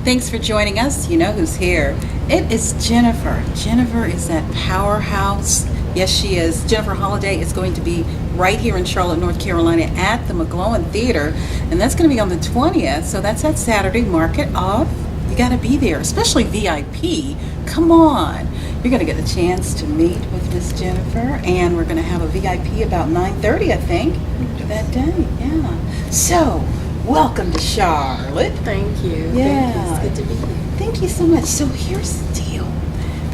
Thanks for joining us. You know who's here. It is Jennifer. Jennifer is that powerhouse. Yes, she is. Jennifer Holliday is going to be right here in Charlotte, North Carolina at the McGlowan Theater, and that's going to be on the 20th, so that's that Saturday. Mark it off. You got to be there, especially VIP. Come on. You're going to get a chance to meet with Miss Jennifer, and we're going to have a VIP about 9:30, I think, that day. Yeah. So, welcome to Charlotte. Thank you. Yeah. Thank you. It's good to be here. Thank you so much. So here's the deal.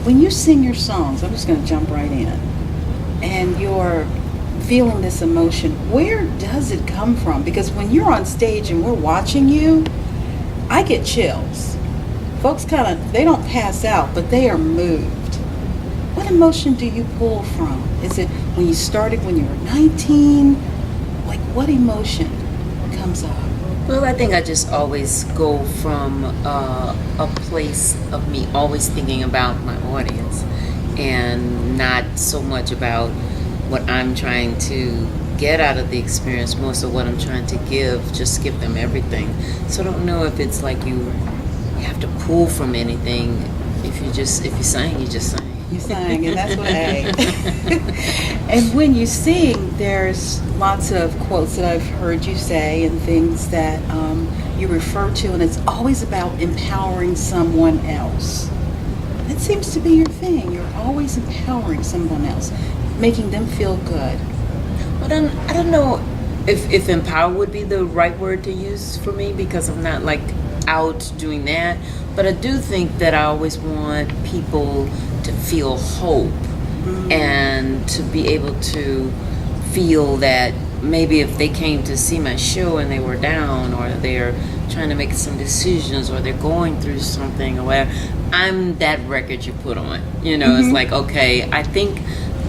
When you sing your songs, I'm just going to jump right in, and you're feeling this emotion, where does it come from? Because when you're on stage and we're watching you, I get chills. Folks they don't pass out, but they are moved. What emotion do you pull from? Is it when you started when you were 19? Like, what emotion comes up? Well, I think I just always go from a place of me always thinking about my audience and not so much about what I'm trying to get out of the experience, more so what I'm trying to just give them everything. So I don't know if it's like you have to pull from anything. If you sing, you just sing. You sang, and that's what And when you sing, there's lots of quotes that I've heard you say and things that you refer to, and it's always about empowering someone else. It seems to be your thing. You're always empowering someone else, making them feel good. But I don't know if empower would be the right word to use for me, because I'm not like out doing that. But I do think that I always want people to feel hope and to be able to feel that maybe if they came to see my show and they were down, or they're trying to make some decisions, or they're going through something or whatever, I'm that record you put on. It's like, okay, I think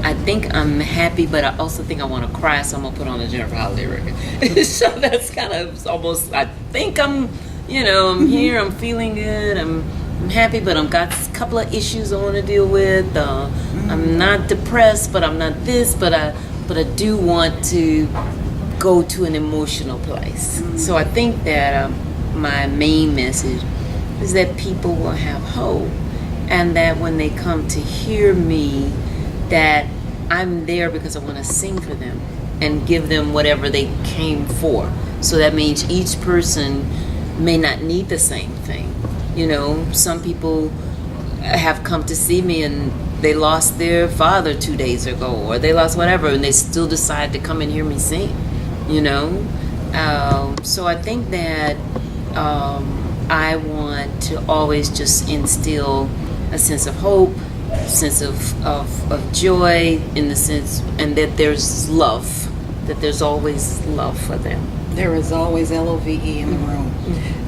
I'm happy, but I also think I want to cry, so I'm gonna put on a Jennifer Holliday record. So that's kind of almost, I think I'm here, I'm feeling good, I'm happy, but I've got a couple of issues I want to deal with. I'm not depressed, but I'm not this, but I do want to go to an emotional place. So I think that my main message is that people will have hope, and that when they come to hear me, that I'm there because I want to sing for them and give them whatever they came for. So that means each person may not need the same thing. Some people have come to see me and they lost their father 2 days ago, or they lost whatever, and they still decide to come and hear me sing. So I think that I want to always just instill a sense of hope, sense of joy, in the sense, and that there's love, that there's always love for them. There is always LOVE in the room.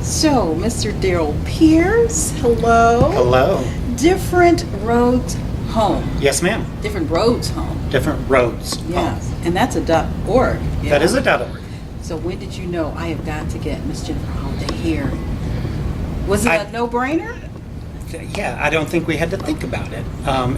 So, Mr. Daryl Pierce, hello. Hello. Different Roads Home. Yes, ma'am. Different Roads Home. Different Roads Yes, Home. and that's a .org. Yeah. That is a .org. So when did you know I have got to get Miss Jennifer Holliday here? Was it a no-brainer? Yeah, I don't think we had to think about it.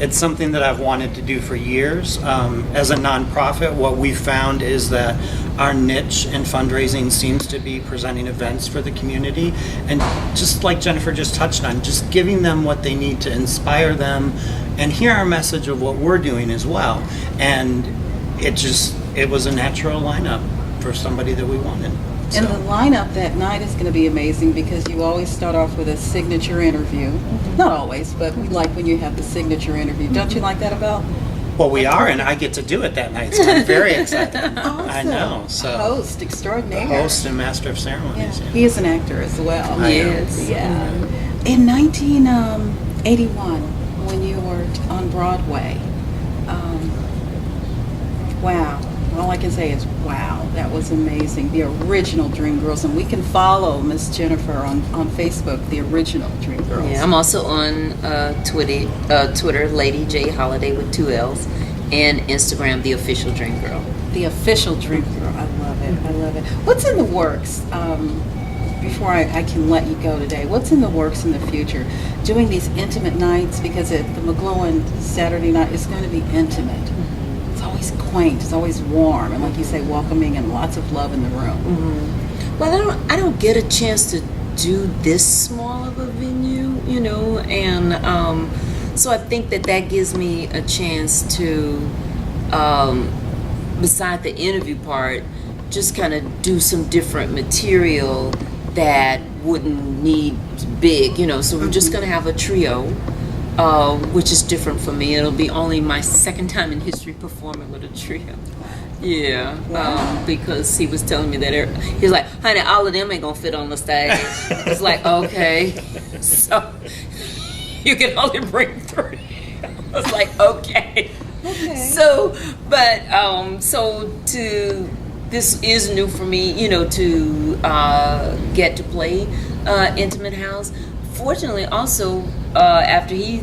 It's something that I've wanted to do for years. As a nonprofit, what we found is that our niche in fundraising seems to be presenting events for the community, and just like Jennifer just touched on, just giving them what they need to inspire them and hear our message of what we're doing as well. And it was a natural lineup for somebody that we wanted. And the lineup that night is going to be amazing, because you always start off with a signature interview. Not always, but we like when you have the signature interview. Don't you like that about? Well, we are, and I get to do it that night, so I'm very excited. Awesome. I know. So Host extraordinaire. the host and master of ceremonies. Yeah. He is an actor as well. Yes. Yeah. In 1981, when you were on Broadway, wow. All I can say is, wow, that was amazing. The original Dreamgirls, and we can follow Miss Jennifer on Facebook, the original Dreamgirls. Yeah, I'm also on Twitter, Lady J Holiday with 2 L's, and Instagram, The Official Dream Girl. The Official Dreamgirl. I love it. I love it. What's in the works? Before I can let you go today, what's in the works in the future? Doing these intimate nights, because at the McGlowan Saturday night is going to be intimate. It's always quaint, it's always warm, and like you say, welcoming, and lots of love in the room. Well, I don't get a chance to do this small of you know, and so I think that that gives me a chance to, beside the interview part, just kind of do some different material that wouldn't need big, you know. So we're just gonna have a trio, which is different for me. It'll be only my second time in history performing with a trio. Yeah, because he was telling me that he's like, honey, all of them ain't gonna fit on the stage. It's like, okay, so you can only bring 3. I was like, okay. So, but this is new for me, you know, to get to play Intimate House. Fortunately, also after he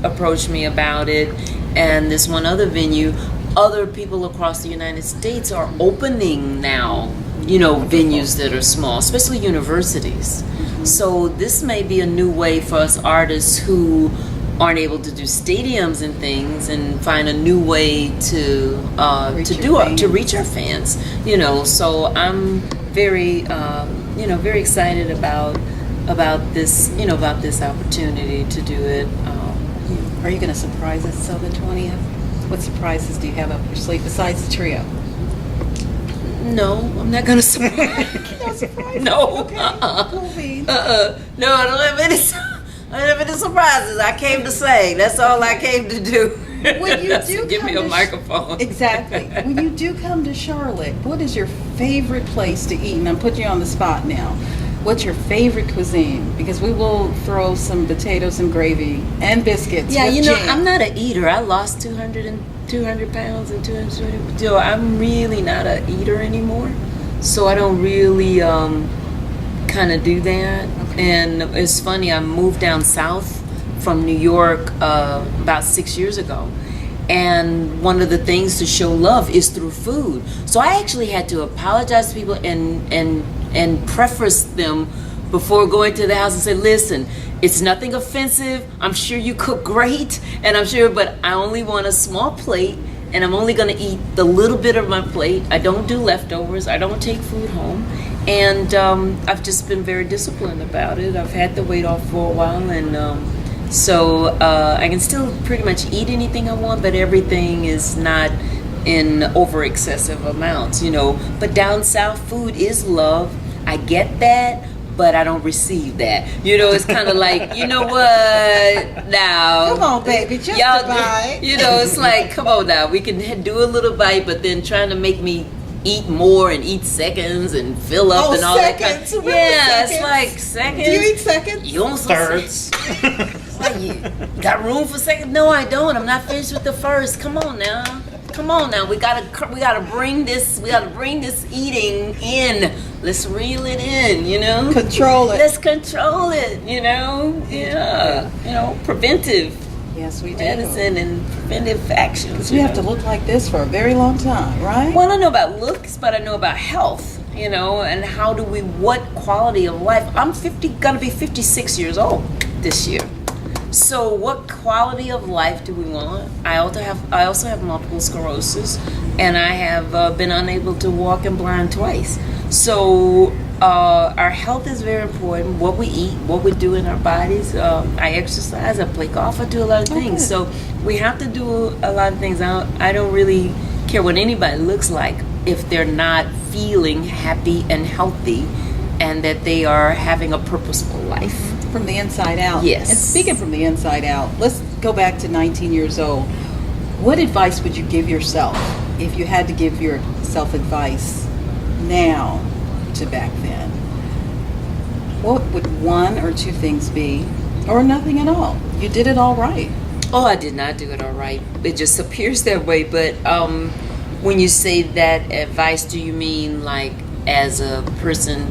approached me about it, and this one other venue, other people across the United States are opening now, you know, venues that are small, especially universities. So this may be a new way for us artists who aren't able to do stadiums and things, and find a new way to reach our fans. You know, so I'm very very excited about this, you know, about this opportunity to do it. Are you going to surprise us on the 20th? What surprises do you have up your sleeve besides the trio? No, I'm not gonna surprise. No surprise. No. Okay. Cool beans. No, I don't have any. I don't have any surprises. I came to sing. That's all I came to do. When you do give me a microphone. Exactly. When you do come to Charlotte, what is your favorite place to eat? And I'm putting you on the spot now. What's your favorite cuisine? Because we will throw some potatoes and gravy and biscuits. Yeah, with you know, jam. I'm not an eater. I lost 200 pounds and 220. So I'm really not an eater anymore. So I don't really kind of do that. Okay. And it's funny, I moved down south from New York about 6 years ago. And one of the things to show love is through food. So I actually had to apologize to people and preface them before going to the house and say, listen, it's nothing offensive. I'm sure you cook great, and I'm sure, but I only want a small plate, and I'm only going to eat the little bit of my plate. I don't do leftovers. I don't take food home. And I've just been very disciplined about it. I've had the weight off for a while, and so I can still pretty much eat anything I want, but everything is not in over excessive amounts, you know. But down south, food is love. I get that, but I don't receive that. You know, it's kind of like, you know what, now. Come on, baby, just y'all, a bite. You know, it's like, come on now, we can do a little bite, but then trying to make me eat more and eat seconds and fill up and all seconds. that kind. Really Yeah, seconds? it's like seconds. Do you eat seconds? You want some Thirds. Like, you got room for seconds? No, I don't. I'm not finished with the first. Come on now. We gotta bring this eating in. Let's reel it in, you know. Control it. Let's control it, you know. Yeah, you know, preventive Yes, we do. medicine and preventive actions. Because we have to look like this for a very long time, right? Well, I don't know about looks, but I know about health, you know, and what quality of life. I'm gonna be 56 years old this year. So what quality of life do we want? I also have multiple sclerosis, and I have been unable to walk and blind twice. So our health is very important. What we eat, what we do in our bodies. I exercise, I play golf, I do a lot of things. So we have to do a lot of things. I don't really care what anybody looks like if they're not feeling happy and healthy, and that they are having a purposeful life. From the inside out. Yes. And speaking from the inside out, let's go back to 19 years old. What advice would you give yourself if you had to give yourself advice now to back then? What would one or two things be, or nothing at all? You did it all right. Oh, I did not do it all right. It just appears that way. But when you say that advice, do you mean like as a person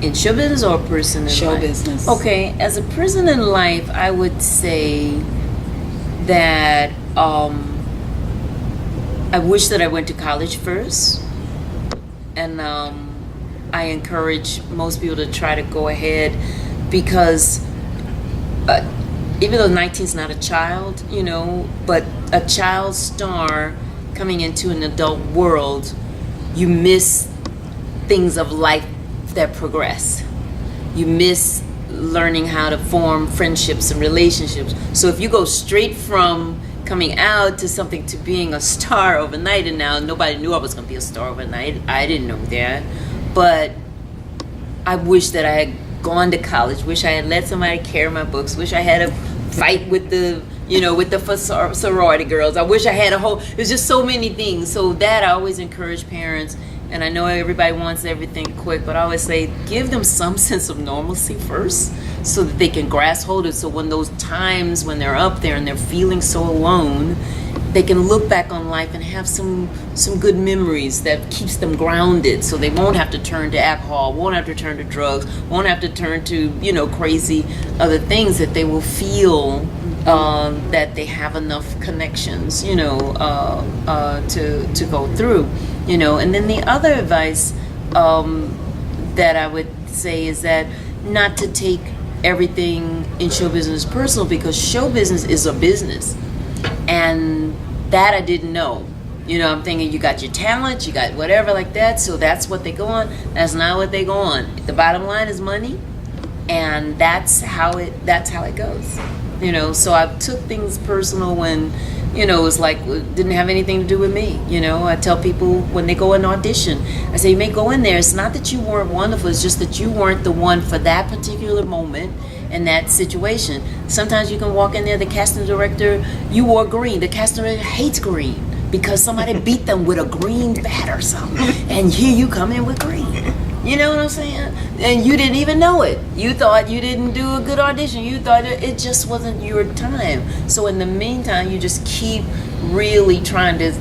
in show business or a person in Show life? business. Okay, as a person in life, I would say that I wish that I went to college first, and I encourage most people to try to go ahead, because even though 19 is not a child, you know, but a child star coming into an adult world, you miss things of life that progress. You miss learning how to form friendships and relationships. So if you go straight from coming out to something to being a star overnight, and now nobody knew I was going to be a star overnight. I didn't know that. But I wish that I had gone to college, wish I had let somebody carry my books, wish I had a fight with the, with the sorority girls. I wish I had there's just so many things. So that I always encourage parents, and I know everybody wants everything quick, but I always say give them some sense of normalcy first so that they can grasp hold of it. So when those times when they're up there and they're feeling so alone, they can look back on life and have some good memories that keeps them grounded, so they won't have to turn to alcohol, won't have to turn to drugs, won't have to turn to crazy other things, that they will feel that they have enough connections to go through. And then the other advice that I would say is that not to take everything in show business personal, because show business is a business, and that I didn't know. I'm thinking you got your talent, you got whatever like that, so that's what they go on. That's not what they go on. The bottom line is money, and that's how it goes. So I took things personal when it was like, didn't have anything to do with me. I tell people when they go and audition, I say, you may go in there, it's not that you weren't wonderful, it's just that you weren't the one for that particular moment in that situation. Sometimes you can walk in there, the casting director, you wore green, the casting director hates green because somebody beat them with a green bat or something, and here you come in with green. You know what I'm saying? And you didn't even know it. You thought you didn't do a good audition. You thought it just wasn't your time. So in the meantime, you just keep really trying to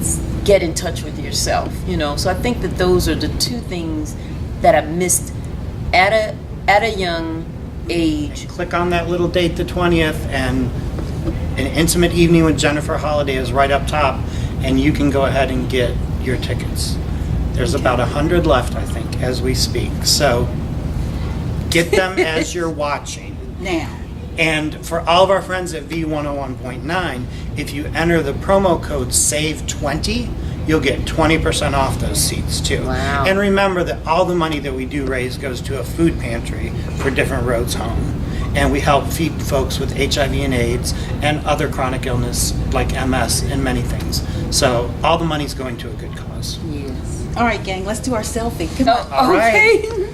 get in touch with yourself, So I think that those are the two things that I missed at a young age. Click on that little date, the 20th, and an intimate evening with Jennifer Holliday is right up top, and you can go ahead and get your tickets. There's about 100 left, I think, as we speak. So get them as you're watching. Now. And for all of our friends at V101.9, if you enter the promo code SAVE20, you'll get 20% off those seats too. Wow. And remember that all the money that we do raise goes to a food pantry for different roads home. And we help feed folks with HIV and AIDS and other chronic illness like MS and many things. So all the money's going to a good cause. Yes. All right, gang, let's do our selfie. Come on. All right. Okay.